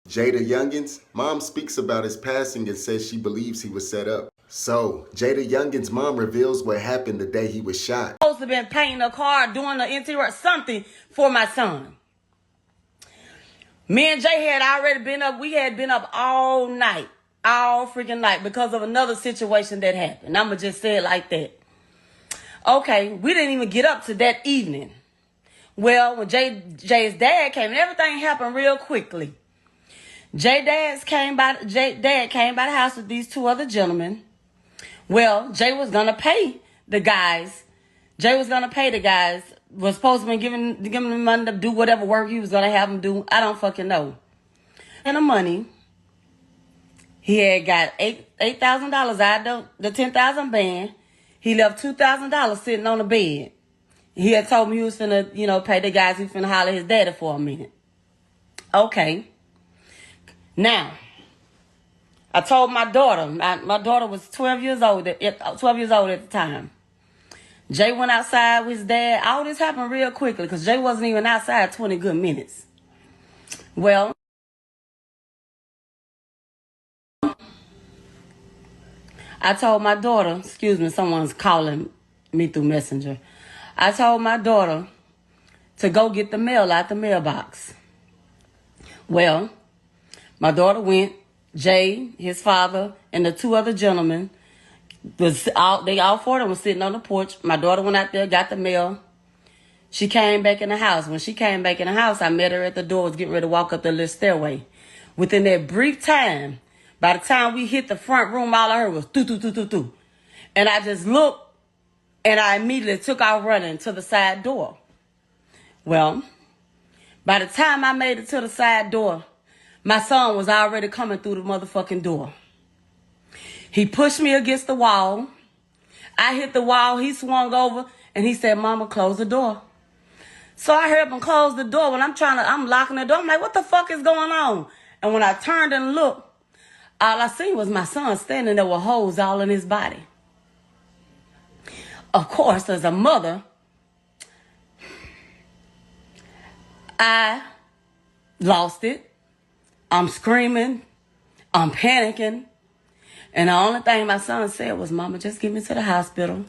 JayDaYoungan's mom speaks about his passing and says she believes he was set up. So, JayDaYoungan's mom reveals what happened the day he was shot. Supposed to have been painting a car, doing the interior, something for my son. Me and Jay had already been up. We had been up all night, all freaking night, because of another situation that happened. I'ma just say it like that. Okay, we didn't even get up to that evening. Well, when Jay's dad came, and everything happened real quickly. Dad came by the house with these two other gentlemen. Well, Jay was gonna pay the guys. Was supposed to be giving them money to do whatever work he was gonna have them do. I don't fucking know. And the money, he had got $8,000 out of the $10,000 band. He left $2,000 sitting on the bed. He had told me he was finna, pay the guys. He was finna holler at his daddy for a minute. Okay. Now, I told my daughter. My daughter was 12 years old at the time. Jay went outside with his dad. All this happened real quickly because Jay wasn't even outside 20 good minutes. Well, I told my daughter, excuse me, someone's calling me through Messenger. I told my daughter to go get the mail out the mailbox. Well, my daughter went. Jay, his father, and the two other gentlemen, all four of them were sitting on the porch. My daughter went out there, got the mail. She came back in the house. When she came back in the house, I met her at the door, was getting ready to walk up the little stairway. Within that brief time, by the time we hit the front room, all I heard was doo. And I just looked, and I immediately took off running to the side door. Well, by the time I made it to the side door, my son was already coming through the motherfucking door. He pushed me against the wall. I hit the wall. He swung over and he said, "Mama, close the door." So I heard him close the door. When I'm locking the door. I'm like, what the fuck is going on? And when I turned and looked, all I seen was my son standing there with holes all in his body. Of course, as a mother, I lost it. I'm screaming. I'm panicking. And the only thing my son said was, "Mama, just get me to the hospital."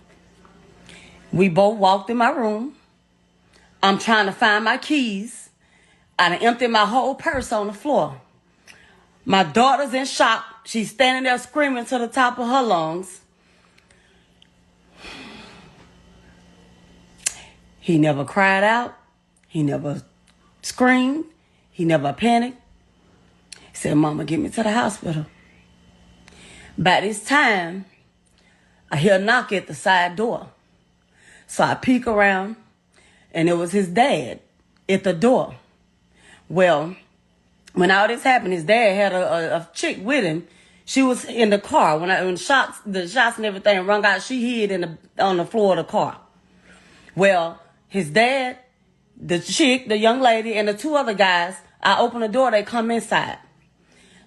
We both walked in my room. I'm trying to find my keys. I done emptied my whole purse on the floor. My daughter's in shock. She's standing there screaming to the top of her lungs. He never cried out. He never screamed. He never panicked. He said, "Mama, get me to the hospital." By this time, I hear a knock at the side door. So I peek around, and it was his dad at the door. Well, when all this happened, his dad had a chick with him. She was in the car. When the shots and everything rung out, she hid on the floor of the car. Well, his dad, the chick, the young lady, and the two other guys, I open the door, they come inside.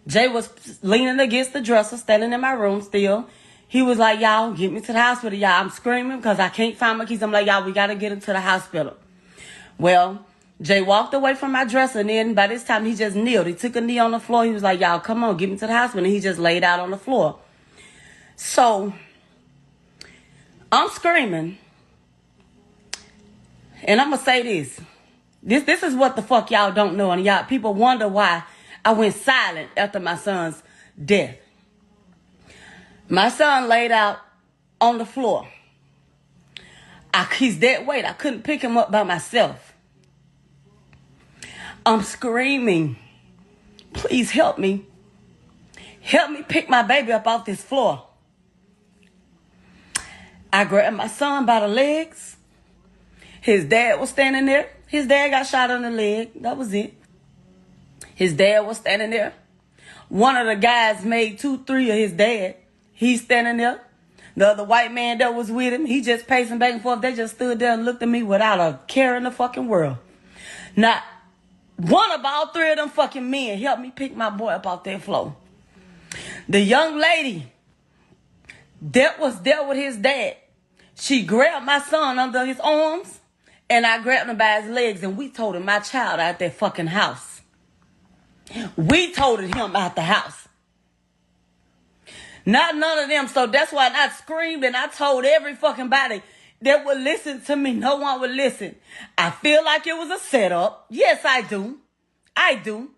Jay was leaning against the dresser, standing in my room still. He was like, "Y'all, get me to the hospital, y'all." I'm screaming because I can't find my keys. I'm like, "Y'all, we got to get him to the hospital." Well, Jay walked away from my dresser, and then by this time, he just kneeled. He took a knee on the floor. He was like, "Y'all, come on, get me to the hospital." And he just laid out on the floor. So, I'm screaming. And I'm going to say this. This is what the fuck y'all don't know. And y'all, people wonder why I went silent after my son's death. My son laid out on the floor. He's dead weight. I couldn't pick him up by myself. I'm screaming, "Please help me. Help me pick my baby up off this floor." I grabbed my son by the legs. His dad was standing there. His dad got shot in the leg. That was it. His dad was standing there. One of the guys made 2-3 of his dad. He's standing there. The other white man that was with him, he just pacing back and forth. They just stood there and looked at me without a care in the fucking world. Not one of all three of them fucking men helped me pick my boy up off that floor. The young lady that was there with his dad, she grabbed my son under his arms, and I grabbed him by his legs, and we told him my child out that fucking house. We toted him out the house. Not none of them. So that's why I screamed and I told every fucking body that would listen to me. No one would listen. I feel like it was a setup. Yes, I do. I do.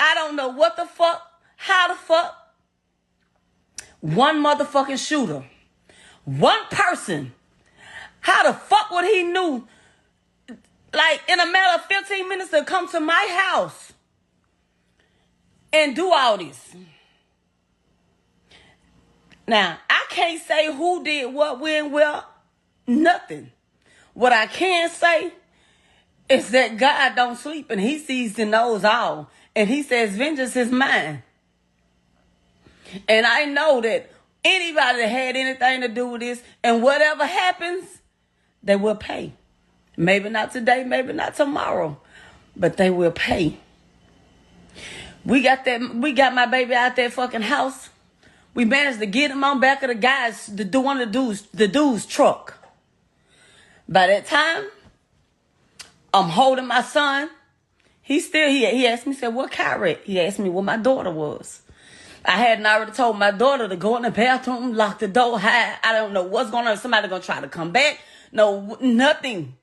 I don't know what the fuck, how the fuck. One motherfucking shooter. One person. How the fuck would he knew, like, in a matter of 15 minutes to come to my house and do all this? Now, I can't say who did what, when, where, nothing. What I can say is that God don't sleep and he sees and knows all. And he says, vengeance is mine. And I know that anybody that had anything to do with this and whatever happens, they will pay. Maybe not today, maybe not tomorrow, but they will pay. We got my baby out that fucking house. We managed to get him on back of one of the dude's truck. By that time, I'm holding my son. He asked me, said, what car wreck? He asked me what my daughter was. I hadn't already told my daughter to go in the bathroom, lock the door, hide. I don't know what's going on. Somebody gonna try to come back. No, nothing.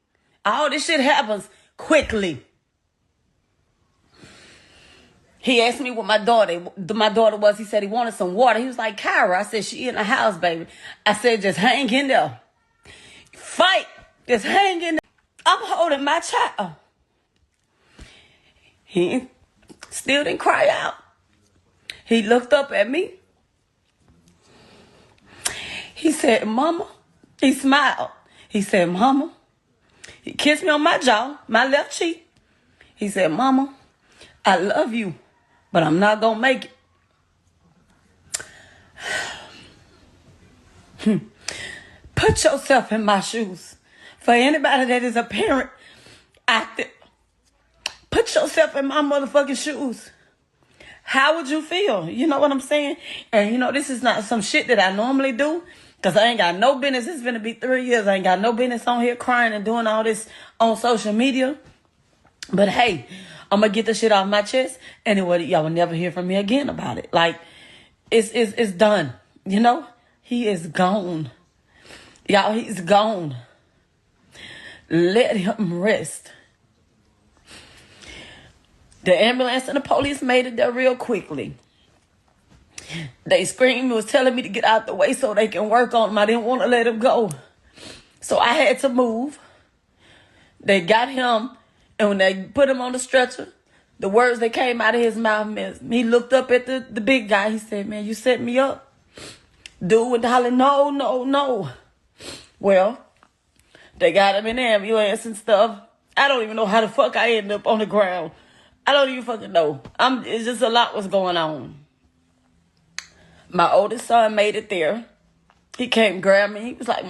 All this shit happens quickly. He asked me what my daughter was. He said he wanted some water. He was like, Kyra. I said, she in the house, baby. I said, just hang in there. Fight. Just hang in there. I'm holding my child. He still didn't cry out. He looked up at me. He said, Mama. He smiled. He said, Mama. He kissed me on my jaw, my left cheek. He said, Mama, I love you, but I'm not going to make it. Put yourself in my shoes. For anybody that is a parent out there, put yourself in my motherfucking shoes. How would you feel? You know what I'm saying? And this is not some shit that I normally do. Because I ain't got no business. It's going to be 3 years. I ain't got no business on here crying and doing all this on social media. But hey, I'm going to get the shit off my chest. Anyway, y'all will never hear from me again about it. Like, it's done. He is gone. Y'all, he's gone. Let him rest. The ambulance and the police made it there real quickly. They screamed, was telling me to get out the way so they can work on him. I didn't want to let him go. So I had to move. They got him, and when they put him on the stretcher, the words that came out of his mouth, he looked up at the big guy. He said, man, you set me up. Dude went hollering, no, no, no. Well, they got him in the ambulance and stuff. I don't even know how the fuck I ended up on the ground. I don't even fucking know. It's just a lot was going on. My oldest son made it there. He came grab me. He was like...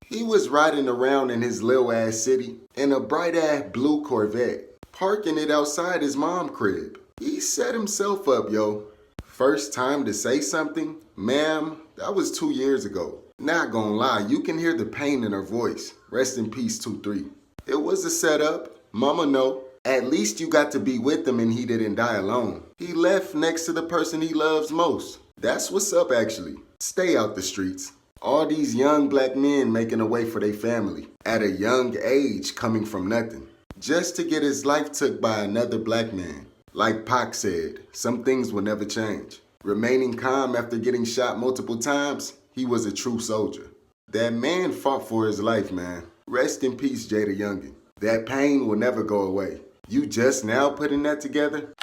He was riding around in his little ass city in a bright ass blue Corvette, parking it outside his mom's crib. He set himself up, yo. First time to say something? Ma'am, that was 2 years ago. Not gonna lie, you can hear the pain in her voice. Rest in peace, 2-3. It was a setup. Mama know. At least you got to be with him and he didn't die alone. He left next to the person he loves most. That's what's up, actually. Stay out the streets. All these young black men making a way for their family at a young age, coming from nothing, just to get his life took by another black man. Like Pac said, some things will never change. Remaining calm after getting shot multiple times, he was a true soldier. That man fought for his life, man. Rest in peace, JayDaYoungan. That pain will never go away. You just now putting that together?